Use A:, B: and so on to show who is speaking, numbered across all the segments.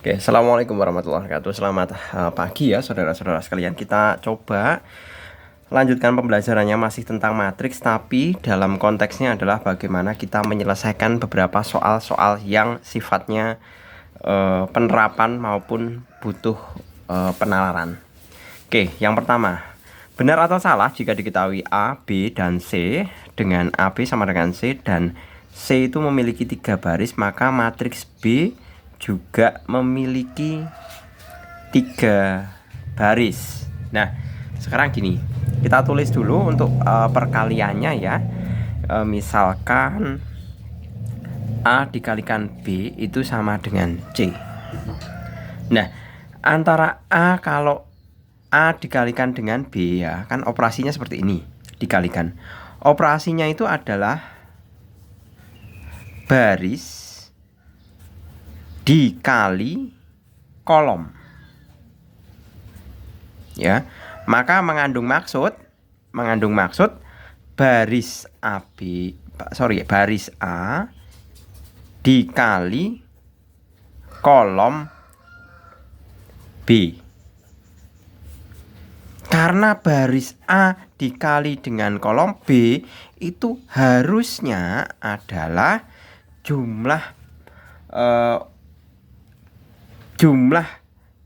A: Oke, Assalamualaikum warahmatullahi wabarakatuh. Selamat pagi ya saudara-saudara sekalian. Kita coba lanjutkan pembelajarannya masih tentang matriks, tapi dalam konteksnya adalah bagaimana kita menyelesaikan beberapa soal-soal yang sifatnya penerapan maupun butuh penalaran. Oke, yang pertama, benar atau salah jika diketahui A, B, dan C dengan AB sama dengan C dan C itu memiliki 3 baris, maka matriks B juga memiliki 3 baris. Nah, sekarang gini, kita tulis dulu untuk perkaliannya ya. Misalkan A dikalikan B itu sama dengan C. Nah, antara A, kalau A dikalikan dengan B ya, kan operasinya seperti ini, dikalikan. Operasinya itu adalah baris dikali kolom. Ya, maka mengandung maksud baris baris A dikali kolom B. Karena baris A dikali dengan kolom B itu harusnya adalah jumlah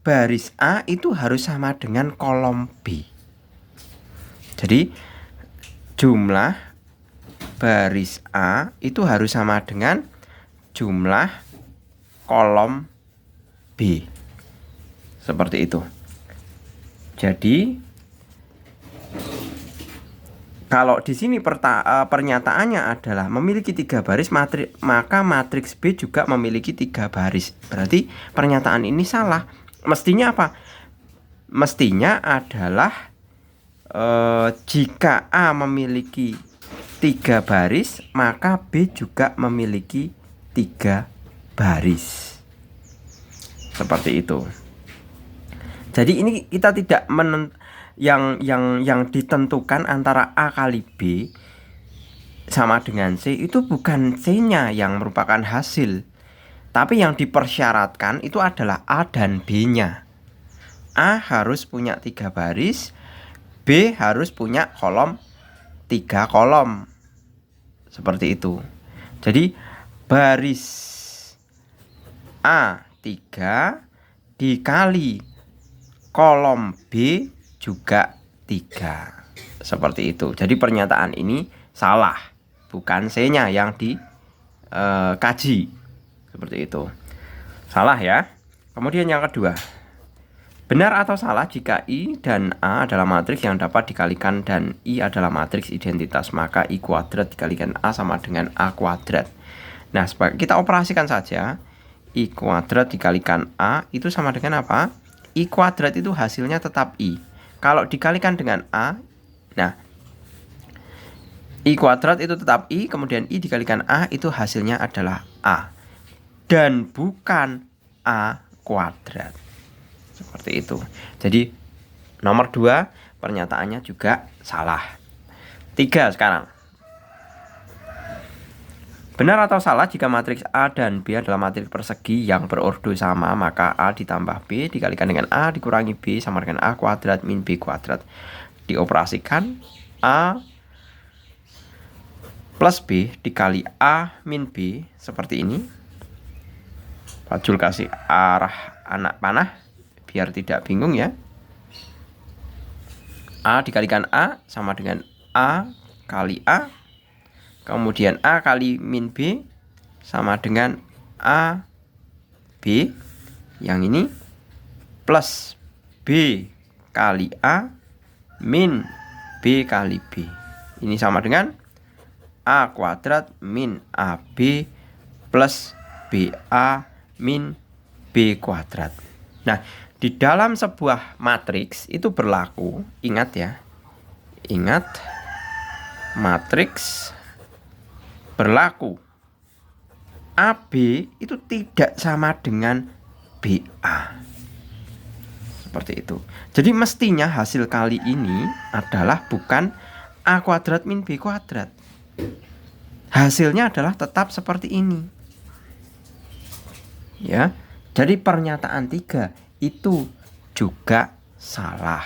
A: baris A itu harus sama dengan kolom B. Jadi jumlah baris A itu harus sama dengan jumlah kolom B. Seperti itu. Jadi kalau di sini pernyataannya adalah memiliki 3 baris, maka matriks B juga memiliki 3 baris. Berarti pernyataan ini salah. Mestinya apa? Mestinya adalah jika A memiliki 3 baris, maka B juga memiliki 3 baris. Seperti itu. Jadi ini kita tidak yang ditentukan antara A kali B sama dengan C itu bukan C-nya yang merupakan hasil, tapi yang dipersyaratkan itu adalah A dan B-nya. A harus punya 3 baris, B harus punya 3 kolom. Seperti itu. Jadi baris A 3 dikali kolom B juga 3. Seperti itu. Jadi pernyataan ini salah, bukan C-nya yang dikaji. Seperti itu. Salah ya. Kemudian yang kedua, benar atau salah jika I dan A adalah matriks yang dapat dikalikan dan I adalah matriks identitas, maka I kuadrat dikalikan A sama dengan A kuadrat. Nah, kita operasikan saja. I kuadrat dikalikan A itu sama dengan apa? I kuadrat itu hasilnya tetap I. Kalau dikalikan dengan A, nah I kuadrat itu tetap I, kemudian I dikalikan A itu hasilnya adalah A. Dan bukan A kuadrat. Seperti itu. Jadi nomor 2 pernyataannya juga salah. 3 sekarang. Benar atau salah jika matriks A dan B adalah matriks persegi yang berordo sama, maka A ditambah B dikalikan dengan A dikurangi B sama dengan A kuadrat min B kuadrat. Dioperasikan A plus B dikali A min B seperti ini. Pak Jul kasih arah anak panah biar tidak bingung ya. A dikalikan A sama dengan A kali A. Kemudian A kali min B sama dengan A B. Yang ini plus B kali A min B kali B. Ini sama dengan A kuadrat min AB plus BA min B kuadrat. Nah, di dalam sebuah matriks itu berlaku, ingat ya. Ingat, matriks berlaku AB itu tidak sama dengan BA. Seperti itu. Jadi mestinya hasil kali ini adalah bukan A kuadrat min B kuadrat. Hasilnya adalah tetap seperti ini. Ya. Jadi pernyataan 3 itu juga salah.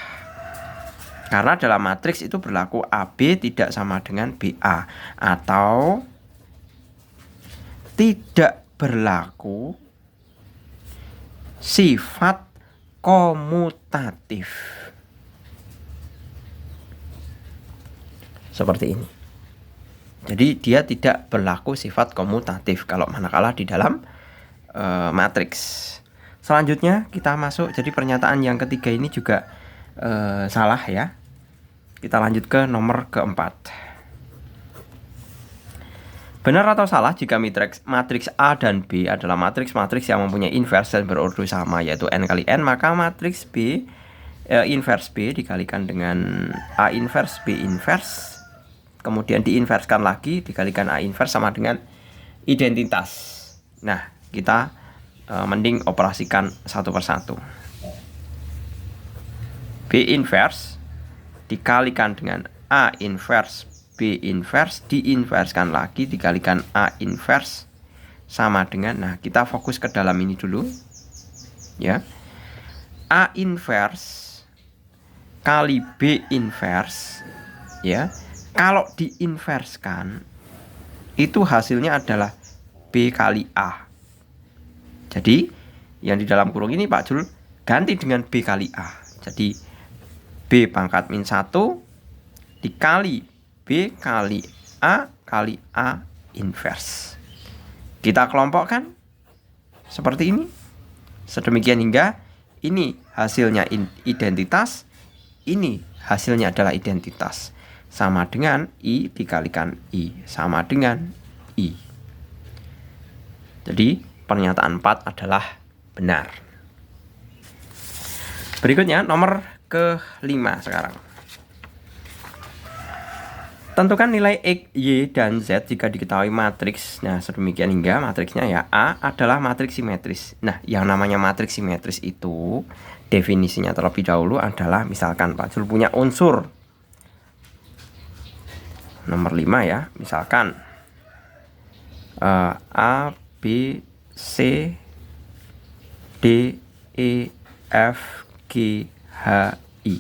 A: Karena dalam matriks itu berlaku AB tidak sama dengan BA, atau tidak berlaku sifat komutatif. Seperti ini. Jadi dia tidak berlaku sifat komutatif kalau manakala di dalam matriks. Selanjutnya kita masuk, jadi pernyataan yang ketiga ini juga salah ya. Kita lanjut ke nomor keempat. Benar atau salah jika matriks A dan B adalah matriks-matriks yang mempunyai invers dan berordo sama, yaitu N kali N, maka matriks B invers B dikalikan dengan A invers B invers, kemudian diinverskan lagi dikalikan A invers sama dengan identitas. Nah, kita mending operasikan satu persatu. B invers dikalikan dengan A invers B invers, diinverskan lagi dikalikan A invers sama dengan, nah kita fokus ke dalam ini dulu ya. A invers kali B invers ya, kalau diinverskan itu hasilnya adalah B kali A. Jadi yang di dalam kurung ini Pak Jul ganti dengan B kali A. Jadi B pangkat min 1 dikali B kali A invers. Kita kelompokkan seperti ini. Sedemikian hingga ini hasilnya identitas, ini hasilnya adalah identitas. Sama dengan I dikalikan I, sama dengan I. Jadi pernyataan 4 adalah benar. Berikutnya nomor ke-5 sekarang. Tentukan nilai X, Y, dan Z jika diketahui matriks. Nah, sedemikian hingga matriksnya ya A adalah matriks simetris. Nah, yang namanya matriks simetris itu definisinya terlebih dahulu adalah misalkan Pak Jul punya unsur nomor 5 ya. Misalkan A, B, C, D, E, F, G, H, I.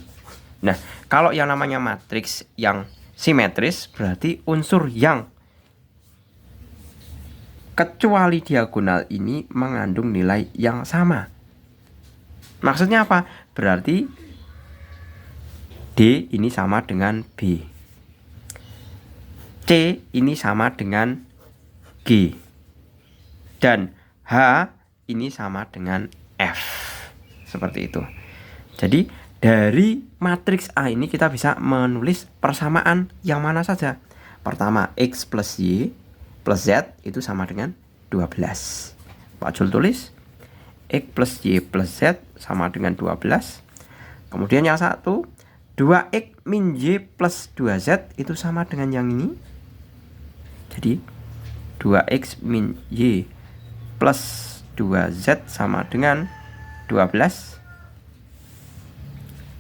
A: Nah, kalau yang namanya matriks yang simetris berarti unsur yang kecuali diagonal ini mengandung nilai yang sama. Maksudnya apa? Berarti D ini sama dengan B, C ini sama dengan G, dan H ini sama dengan F. Seperti itu. Jadi dari matriks A ini kita bisa menulis persamaan yang mana saja. Pertama, X plus Y plus Z itu sama dengan 12. Pak Jul tulis X plus Y plus Z sama dengan 12. Kemudian yang satu, 2X min Y plus 2Z itu sama dengan yang ini. Jadi 2X min Y plus 2Z sama dengan 12.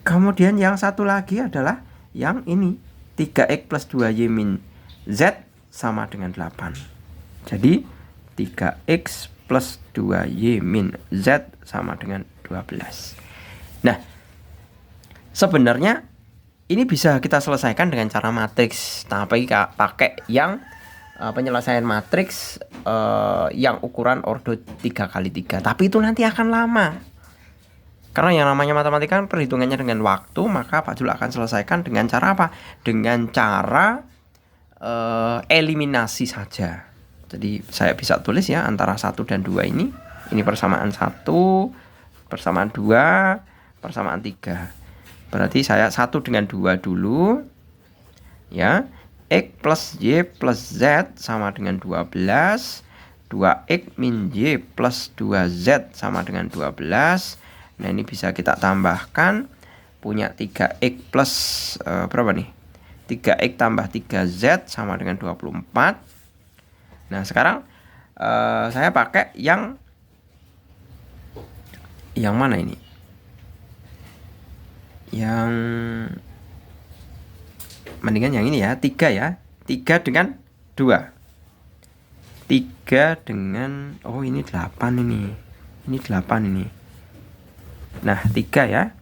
A: Kemudian yang satu lagi adalah yang ini, 3X plus 2Y min Z sama dengan 8. Jadi 3X plus 2Y min Z sama dengan 12. Nah, sebenarnya ini bisa kita selesaikan dengan cara matriks, tapi pakai yang penyelesaian matriks yang ukuran ordo 3x3. Tapi itu nanti akan lama. Karena yang namanya matematika kan perhitungannya dengan waktu, maka Pak Jul akan selesaikan dengan cara apa? Dengan cara eliminasi saja. Jadi saya bisa tulis ya antara 1 dan 2 ini. Ini persamaan 1, persamaan 2, persamaan 3. Berarti saya 1 dengan 2 dulu. Ya. X plus Y plus Z sama dengan 12. 2X min Y plus 2Z sama dengan 12. Nah, ini bisa kita tambahkan, punya 3X plus berapa nih? 3X tambah 3Z sama dengan 24. Nah, sekarang saya pakai yang mana ini? Yang mendingan yang ini ya, 3 ya. 3 dengan 2. 3 dengan, oh ini 8 ini. Ini 8 ini. Nah 3 ya,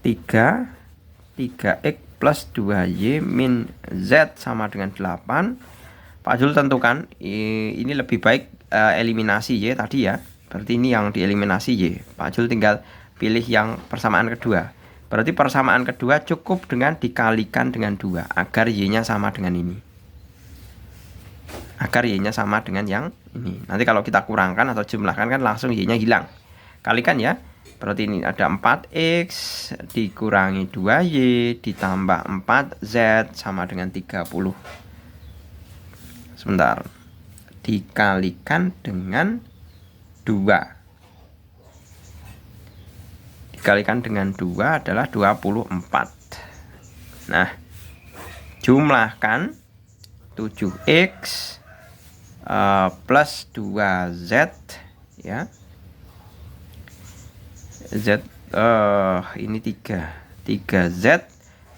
A: 3x plus 2y min z sama dengan 8. Pak Jul tentukan ini lebih baik eliminasi y tadi ya. Berarti ini yang dieliminasi y. Pak Jul tinggal pilih yang persamaan kedua. Berarti persamaan kedua cukup dengan dikalikan dengan 2 agar y-nya sama dengan ini. Agar y-nya sama dengan yang ini. Nanti kalau kita kurangkan atau jumlahkan kan langsung y-nya hilang. Kalikan ya. Berarti ini ada 4x dikurangi 2y ditambah 4z sama dengan 30. Sebentar. Dikalikan dengan 2. Dikalikan dengan 2 adalah 24. Nah, jumlahkan 7x plus 2z ya. Z ini 3z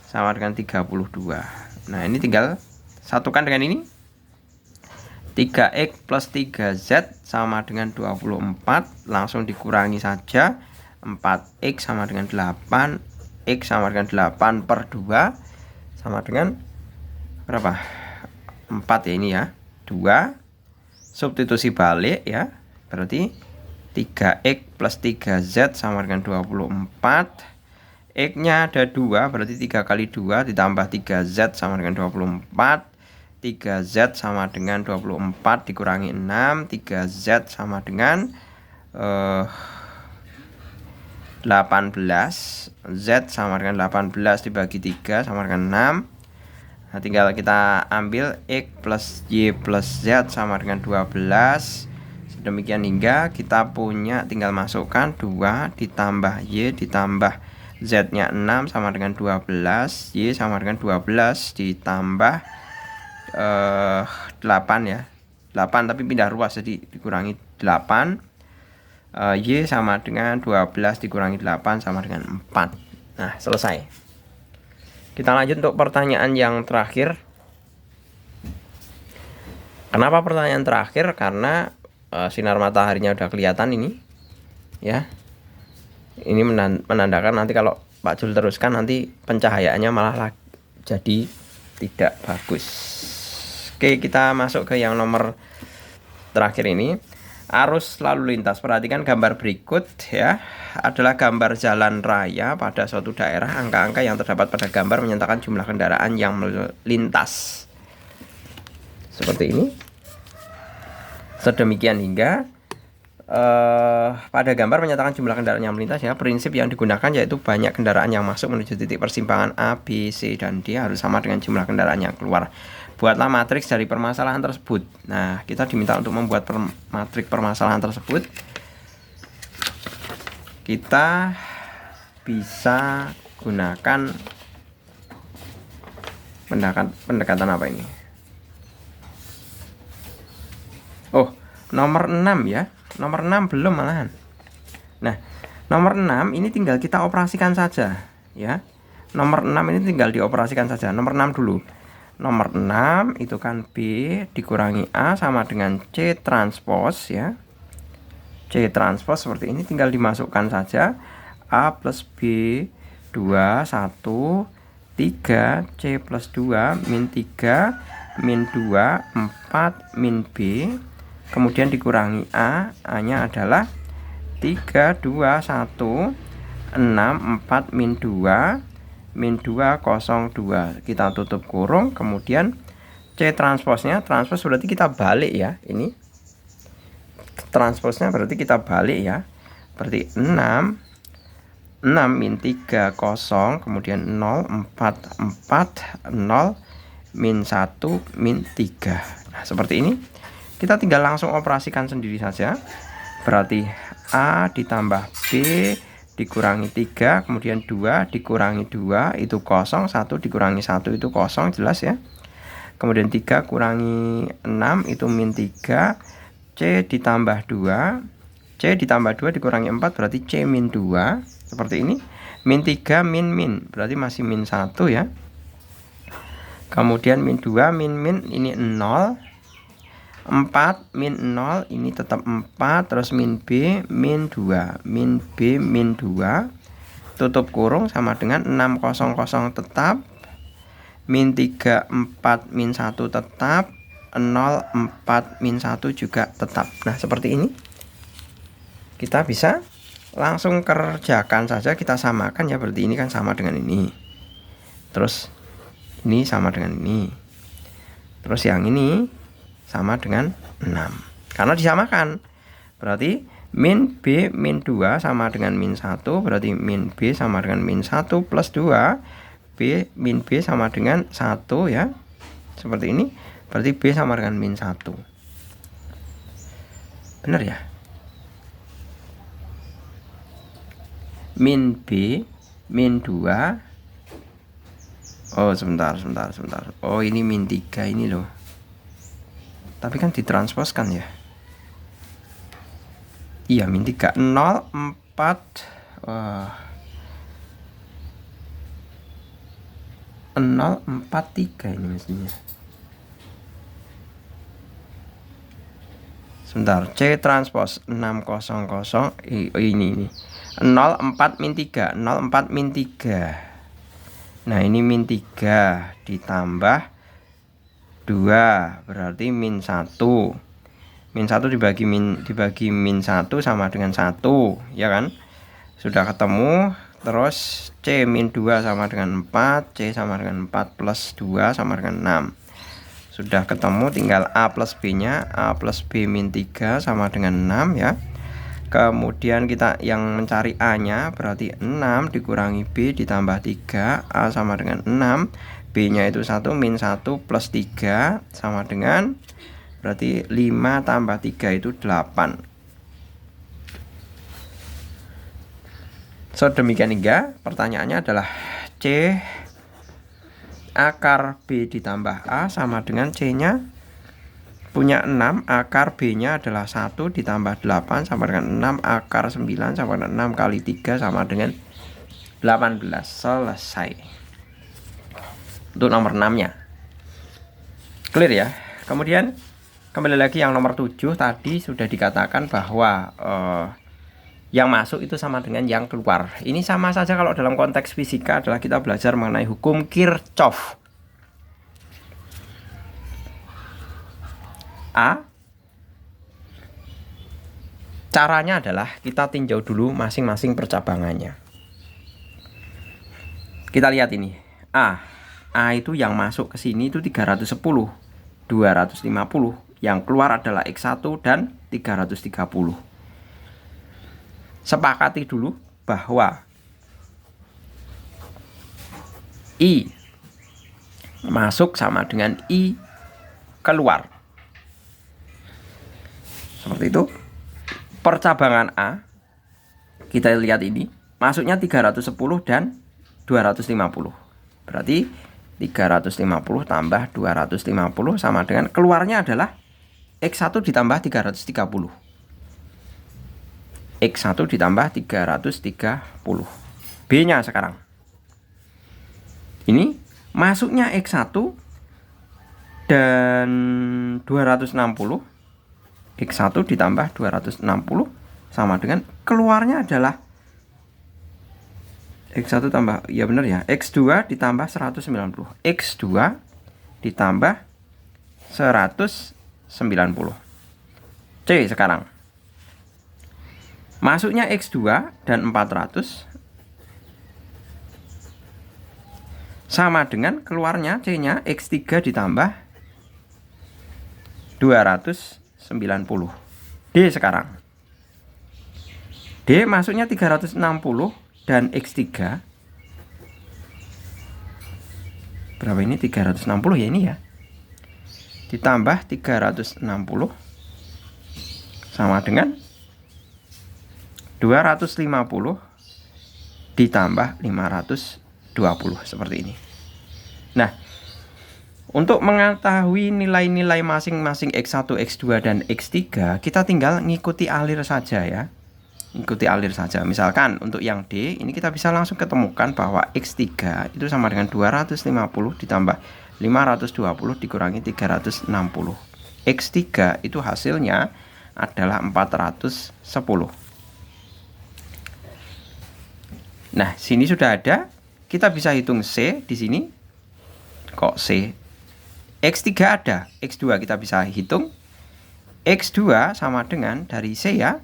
A: sama dengan 32. Nah ini tinggal satukan dengan ini. 3x plus 3z sama dengan 24. Langsung dikurangi saja. 4x sama dengan 8. X sama dengan 8 per 2 sama dengan berapa? 4 ya ini ya. 2. Substitusi balik ya. Berarti 3x plus 3z sama dengan 24. X-nya ada 2, berarti 3 kali 2 ditambah 3z sama dengan 24. 3z sama dengan 24 dikurangi 6. 3z sama dengan 18. Z sama dengan 18 dibagi 3 sama dengan 6. Nah, tinggal kita ambil x plus y plus z sama dengan 12. Demikian hingga kita punya tinggal masukkan 2 ditambah y ditambah z nya 6 sama dengan 12. Y sama dengan 12 ditambah 8 ya. 8 tapi pindah ruas jadi dikurangi 8. Y sama dengan 12 dikurangi 8 sama dengan 4. Nah selesai. Kita lanjut untuk pertanyaan yang terakhir. Kenapa pertanyaan terakhir? Karena sinar mataharinya udah kelihatan ini ya. Ini menandakan nanti kalau Pak Jul teruskan nanti pencahayaannya malah jadi tidak bagus. Oke, kita masuk ke yang nomor terakhir ini. Arus lalu lintas. Perhatikan gambar berikut ya. Adalah gambar jalan raya pada suatu daerah. Angka-angka yang terdapat pada gambar menyatakan jumlah kendaraan yang melintas. Seperti ini. Sedemikian hingga pada gambar menyatakan jumlah kendaraan yang melintas ya. Prinsip yang digunakan yaitu banyak kendaraan yang masuk menuju titik persimpangan A, B, C, dan D harus sama dengan jumlah kendaraan yang keluar. Buatlah matriks dari permasalahan tersebut. Nah, kita diminta untuk membuat matriks permasalahan tersebut. Kita bisa gunakan pendekatan apa ini? Oh, nomor 6 ya. Nomor 6 belum malahan. Nah, nomor 6 ini tinggal kita operasikan saja ya. Nomor 6 ini tinggal dioperasikan saja. Nomor 6 dulu. Nomor 6 itu kan B dikurangi A sama dengan C transpose ya. C transpose seperti ini tinggal dimasukkan saja. A plus B 2 1 3 C plus 2 min 3 min 2 4 min B. Kemudian dikurangi A, A-nya adalah 3, 2, 1, 6, 4, min 2, min 2, 0, 2. Kita tutup kurung, kemudian C transposnya, transpos berarti kita balik ya. Ini transposnya berarti kita balik ya. Berarti 6 min 3, 0, kemudian 0, 4, 4, 0, min 1, min 3. Nah, seperti ini. Kita tinggal langsung operasikan sendiri saja. Berarti A ditambah B dikurangi 3, kemudian 2 dikurangi 2 itu 0, 1 dikurangi 1 itu 0, jelas ya. Kemudian 3 kurangi 6 itu min 3, C ditambah 2, C ditambah 2 dikurangi 4 berarti C min 2, seperti ini. Min 3 min berarti masih min 1 ya. Kemudian min 2 min ini 0. 4 min 0 ini tetap 4, terus min B min 2, min B min 2, tutup kurung sama dengan 600 tetap, min 3 4 min 1 tetap, 0 4 min 1 juga tetap. Nah seperti ini kita bisa langsung kerjakan saja, kita samakan ya, berarti ini kan sama dengan ini, terus ini sama dengan ini, terus yang ini sama dengan 6 karena disamakan. Berarti min B min 2 sama dengan min 1, berarti min B sama dengan min 1 plus 2, B min B sama dengan 1 ya, seperti ini. Berarti B sama dengan min 1. Benar ya? Min B min 2. Oh sebentar. Oh ini min 3 ini loh. Tapi kan ditransposkan ya. Iya min 3 0 4 0 4 3 ini mestinya. Sebentar, C transpos 600 ini 0 4 min 3, 0 4 min 3. Nah ini min 3 ditambah 2 berarti min 1. Min 1 dibagi min 1 sama dengan 1 ya kan. Sudah ketemu. Terus C min 2 sama dengan 4, C sama dengan 4 plus 2 sama dengan 6. Sudah ketemu, tinggal A plus B nya. A plus B min 3 sama dengan 6 ya. Kemudian kita yang mencari A nya, berarti 6 dikurangi B ditambah 3, A sama dengan 6, B nya itu 1 min 1 plus 3 sama dengan, berarti 5 tambah 3 itu 8. So demikian hingga pertanyaannya adalah C akar B ditambah A sama dengan C nya punya 6, akar B nya adalah 1 ditambah 8 sama dengan 6, akar 9 sama dengan 6 kali 3 sama dengan 18. Selesai. Untuk nomor 6 nya clear ya. Kemudian kembali lagi yang nomor 7 tadi sudah dikatakan bahwa yang masuk itu sama dengan yang keluar. Ini sama saja kalau dalam konteks fisika adalah kita belajar mengenai hukum Kirchhoff. Caranya adalah kita tinjau dulu masing-masing percabangannya. Kita lihat ini. A itu yang masuk ke sini itu 310, 250. Yang keluar adalah X1 dan 330. Sepakati dulu bahwa I masuk sama dengan I keluar. Seperti itu. Percabangan A, kita lihat ini, masuknya 310 dan 250. Berarti 350 tambah 250 sama dengan keluarnya adalah X1 ditambah 330. X1 ditambah 330. B-nya sekarang. Ini masuknya X1 dan 260. X1 ditambah 260 sama dengan keluarnya adalah X1 tambah, ya benar ya, X2 ditambah 190. X2 ditambah 190. C sekarang. Masuknya X2 dan 400 sama dengan keluarnya C-nya X3 ditambah 290. D sekarang. D masuknya 360 dan X3 berapa ini? 360 ya ini ya. Ditambah 360 sama dengan 250 ditambah 520 seperti ini. Nah, untuk mengetahui nilai-nilai masing-masing X1, X2 dan X3, kita tinggal ngikuti alir saja ya. Ikuti alir saja. Misalkan untuk yang D, ini kita bisa langsung ketemukan bahwa X3 itu sama dengan 250 ditambah 520 dikurangi 360. X3 itu hasilnya adalah 410. Nah, sini sudah ada. Kita bisa hitung C di sini. Kok C? X3 ada, X2 kita bisa hitung. X2 sama dengan dari C ya.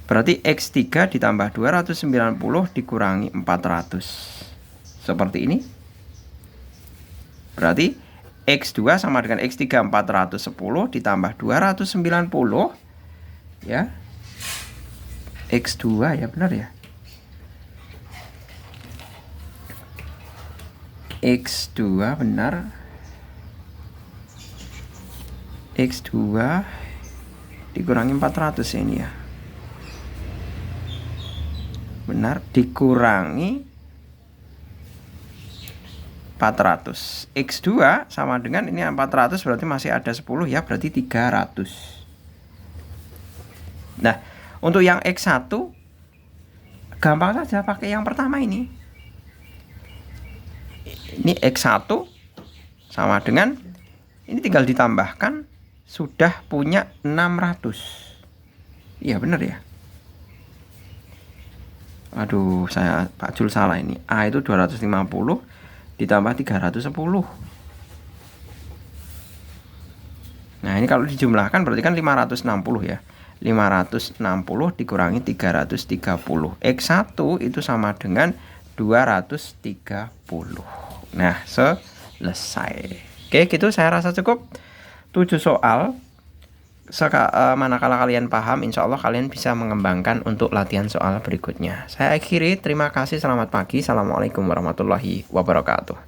A: Berarti X3 ditambah 290 dikurangi 400. Seperti ini. Berarti X2 sama dengan X3 410 ditambah 290 ya. X2 ya, benar ya. X2 benar. X2 dikurangi 400 ya ini ya. Benar, dikurangi 400. X2 sama dengan ini 400 berarti masih ada 10 ya, berarti 300. Nah, untuk yang X1 gampang saja pakai yang pertama ini. Ini X1 sama dengan ini tinggal ditambahkan sudah punya 600. Iya benar ya. Aduh, saya Pak Jul salah ini. A itu 250 ditambah 310. Nah, ini kalau dijumlahkan berarti kan 560 ya. 560 dikurangi 330. X1 itu sama dengan 230. Nah, selesai. Oke, gitu saya rasa cukup. 7 soal. Manakala kalian paham, insya Allah kalian bisa mengembangkan untuk latihan soal berikutnya. Saya akhiri, terima kasih, selamat pagi. Assalamualaikum warahmatullahi wabarakatuh.